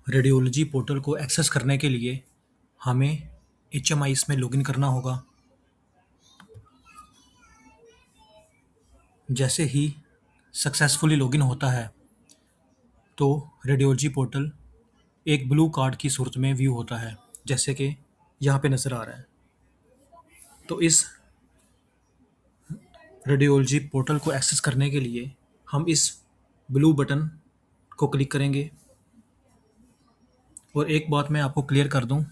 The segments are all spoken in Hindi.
रेडियोलॉजी पोर्टल को एक्सेस करने के लिए हमें HMIS में लॉगिन करना होगा। जैसे ही सक्सेसफुली लॉगिन होता है तो रेडियोलॉजी पोर्टल एक ब्लू कार्ड की सूरत में व्यू होता है, जैसे कि यहाँ पे नज़र आ रहा है। तो इस रेडियोलॉजी पोर्टल को एक्सेस करने के लिए हम इस ब्लू बटन को क्लिक करेंगे। और एक बात मैं आपको क्लियर कर दूं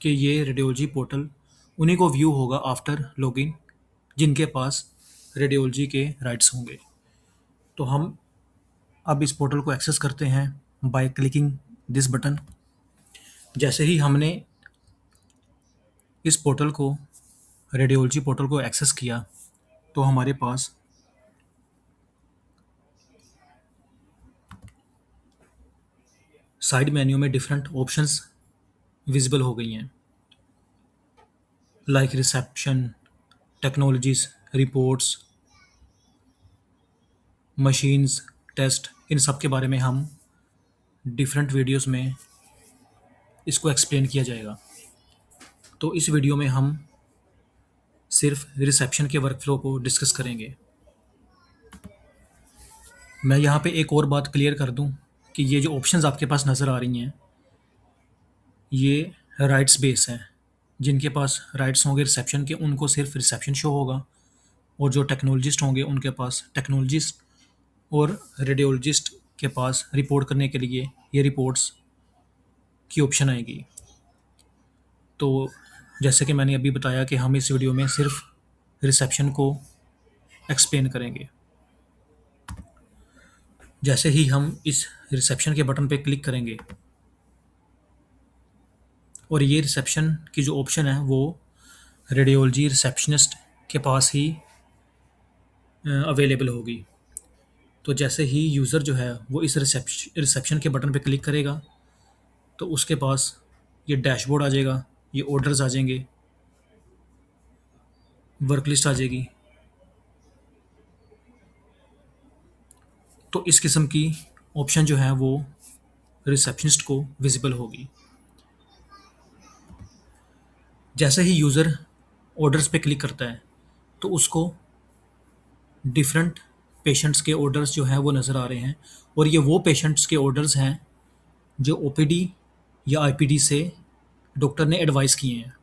कि ये रेडियोलॉजी पोर्टल उन्हीं को व्यू होगा आफ्टर लॉगिन जिनके पास रेडियोलॉजी के राइट्स होंगे। तो हम अब इस पोर्टल को एक्सेस करते हैं बाय क्लिकिंग दिस बटन। जैसे ही हमने इस पोर्टल को रेडियोलॉजी पोर्टल को एक्सेस किया तो हमारे पास साइड मेन्यू में डिफरेंट ऑप्शंस विजिबल हो गई हैं, like reception, technologies, reports, machines, test. इन सब के बारे में हम डिफरेंट वीडियोस में इसको एक्सप्लेन किया जाएगा। तो इस वीडियो में हम सिर्फ रिसेप्शन के वर्कफ्लो को डिस्कस करेंगे। मैं यहाँ पे एक और बात क्लियर कर दूँ कि ये जो ऑप्शंस आपके पास नज़र आ रही हैं ये राइट्स बेस हैं। जिनके पास राइट्स होंगे रिसेप्शन के उनको सिर्फ रिसेप्शन शो होगा, और जो टेक्नोलॉजिस्ट होंगे उनके पास टेक्नोलॉजिस्ट, और रेडियोलॉजिस्ट के पास रिपोर्ट करने के लिए ये रिपोर्ट्स की ऑप्शन आएगी। तो जैसे कि मैंने अभी बताया कि हम इस वीडियो में सिर्फ रिसेप्शन को एक्सप्लेन करेंगे। जैसे ही हम इस रिसेप्शन के बटन पे क्लिक करेंगे और ये रिसेप्शन की जो ऑप्शन है वो रेडियोलॉजी रिसेप्शनिस्ट के पास ही अवेलेबल होगी। तो जैसे ही यूज़र जो है वो इस रिसेप्शन के बटन पे क्लिक करेगा तो उसके पास ये डैशबोर्ड आ जाएगा, ये ऑर्डर्स आ जाएंगे, वर्क लिस्ट आ जाएगी। तो इस किस्म की ऑप्शन जो है वो रिसेप्शनिस्ट को विजिबल होगी। जैसे ही यूज़र ऑर्डर्स पे क्लिक करता है तो उसको डिफरेंट पेशेंट्स के ऑर्डर्स जो हैं वो नज़र आ रहे हैं, और ये वो पेशेंट्स के ऑर्डर्स हैं जो OPD या IPD से डॉक्टर ने एडवाइस किए हैं।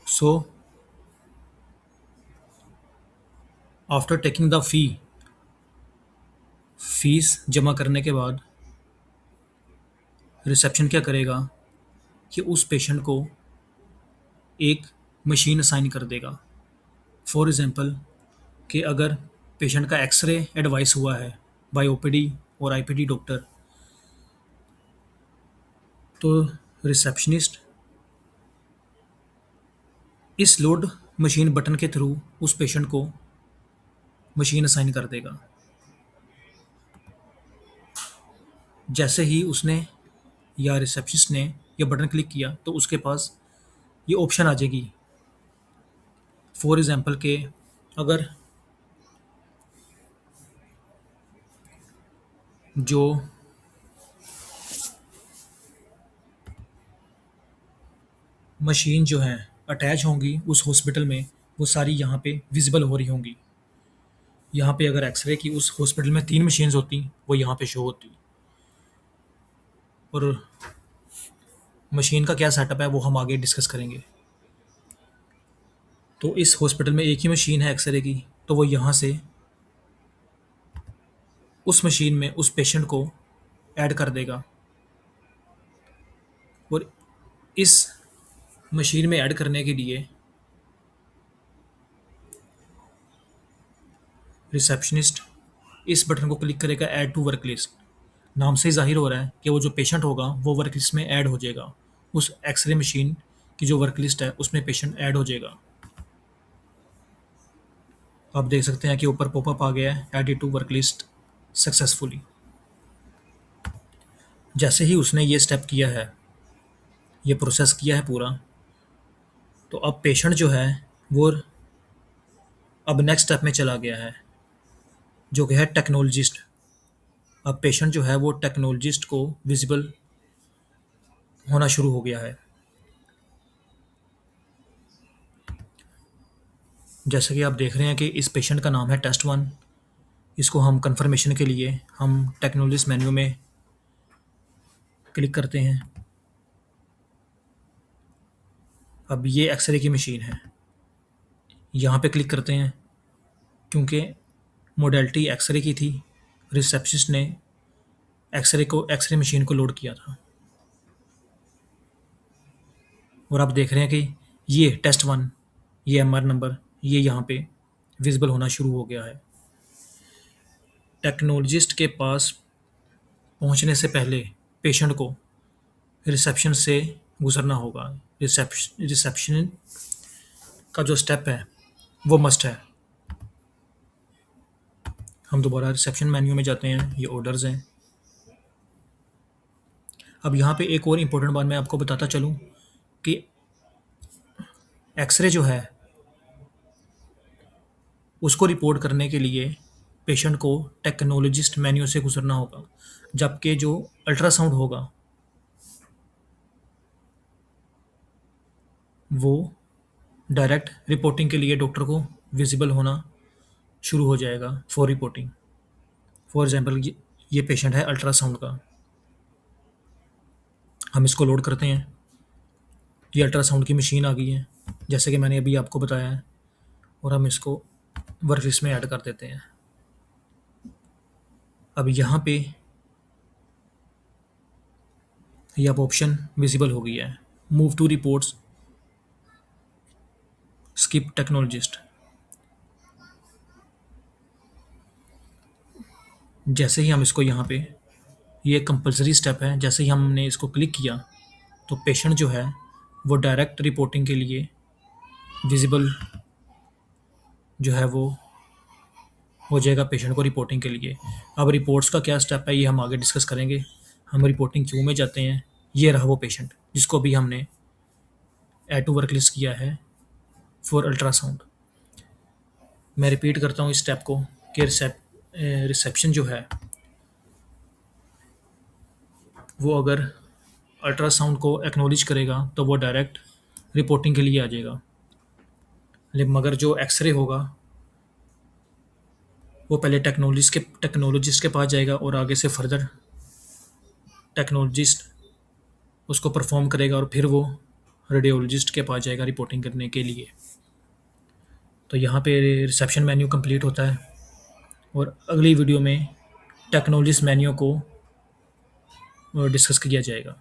So after taking the fees जमा करने के बाद रिसेप्शन क्या करेगा कि उस पेशेंट को एक मशीन असाइन कर देगा। फॉर एग्ज़ाम्पल कि अगर पेशेंट का एक्सरे एडवाइस हुआ है बाय OPD और IPD डॉक्टर, तो रिसेप्शनिस्ट इस लोड मशीन बटन के थ्रू उस पेशेंट को मशीन असाइन कर देगा। जैसे ही उसने या रिसेप्शनिस्ट ने यह बटन क्लिक किया तो उसके पास ये ऑप्शन आ जाएगी। फॉर एग्ज़ाम्पल के अगर जो मशीन जो हैं अटैच होंगी उस हॉस्पिटल में वो सारी यहाँ पे विजिबल हो रही होंगी। यहाँ पे अगर एक्सरे की उस हॉस्पिटल में 3 मशीन्स होती वो यहाँ पे शो होती, और मशीन का क्या सेटअप है वो हम आगे डिस्कस करेंगे। तो इस हॉस्पिटल में एक ही मशीन है एक्सरे की, तो वो यहाँ से उस मशीन में उस पेशेंट को ऐड कर देगा, और इस मशीन में ऐड करने के लिए रिसेप्शनिस्ट इस बटन को क्लिक करेगा ऐड टू वर्क लिस्ट। नाम से ही जाहिर हो रहा है कि वो जो पेशेंट होगा वो वर्क लिस्ट में ऐड हो जाएगा। उस एक्सरे मशीन की जो वर्क लिस्ट है उसमें पेशेंट ऐड हो जाएगा। आप देख सकते हैं कि ऊपर पॉपअप आ गया है added to work list successfully. जैसे ही उसने ये स्टेप किया है, ये प्रोसेस किया है पूरा, तो अब पेशेंट जो है वो अब नेक्स्ट स्टेप में चला गया है। जो कि है टेक्नोलॉजिस्ट। अब पेशेंट जो है वो टेक्नोलॉजिस्ट को विजिबल होना शुरू हो गया है। जैसे कि आप देख रहे हैं कि इस पेशेंट का नाम है टेस्ट 1। इसको हम कंफर्मेशन के लिए हम टेक्नोलॉजिस्ट मेन्यू में क्लिक करते हैं। अब ये एक्सरे की मशीन है, यहाँ पे क्लिक करते हैं। क्योंकि मोडेलिटी एक्सरे की थी, रिसेप्शनिस्ट ने एक्सरे मशीन को लोड किया था। और आप देख रहे हैं कि ये टेस्ट 1, ये एमआर नंबर, ये यहाँ पे विजिबल होना शुरू हो गया है। टेक्नोलॉजिस्ट के पास पहुँचने से पहले पेशेंट को रिसेप्शन से गुजरना होगा। रिसेप्शन का जो स्टेप है वो मस्ट है। हम दोबारा रिसेप्शन मेन्यू में जाते हैं, ये ऑर्डर्स हैं। अब यहाँ पे एक और इम्पोर्टेंट बात मैं आपको बताता चलूँ कि एक्सरे जो है उसको रिपोर्ट करने के लिए पेशेंट को टेक्नोलॉजिस्ट मेन्यू से गुजरना होगा, जबकि जो अल्ट्रासाउंड होगा वो डायरेक्ट रिपोर्टिंग के लिए डॉक्टर को विजिबल होना शुरू हो जाएगा फॉर रिपोर्टिंग। फॉर एग्जांपल ये पेशेंट है अल्ट्रासाउंड का, हम इसको लोड करते हैं। ये अल्ट्रासाउंड की मशीन आ गई है जैसे कि मैंने अभी आपको बताया है, और हम इसको वर्क लिस्ट में ऐड कर देते हैं। अब यहाँ पे ये अब ऑप्शन विजिबल हो गया है, move to reports skip technologist. जैसे ही हम इसको यहाँ पे, ये कंपलसरी स्टेप है, जैसे ही हमने इसको क्लिक किया तो पेशेंट जो है वो डायरेक्ट रिपोर्टिंग के लिए विजिबल जो है वो हो जाएगा पेशेंट को रिपोर्टिंग के लिए। अब रिपोर्ट्स का क्या स्टेप है ये हम आगे डिस्कस करेंगे। हम रिपोर्टिंग क्यू में जाते हैं। ये रहा वो पेशेंट जिसको अभी हमने ऐड टू वर्क लिस्ट किया है फॉर अल्ट्रासाउंड। मैं रिपीट करता हूँ इस स्टेप को कि रिसेप्शन जो है वो अगर अल्ट्रासाउंड को एक्नॉलेज करेगा तो वो डायरेक्ट रिपोर्टिंग के लिए आ जाएगा, लेकिन मगर जो एक्सरे होगा वो पहले टेक्नोलॉजिस्ट के पास जाएगा और आगे से फर्दर टेक्नोलॉजिस्ट उसको परफॉर्म करेगा और फिर वो रेडियोलॉजिस्ट के पास जाएगा रिपोर्टिंग करने के लिए। तो यहाँ पे रिसेप्शन मेन्यू कंप्लीट होता है और अगली वीडियो में टेक्नोलॉजिस्ट मेन्यू को डिस्कस किया जाएगा।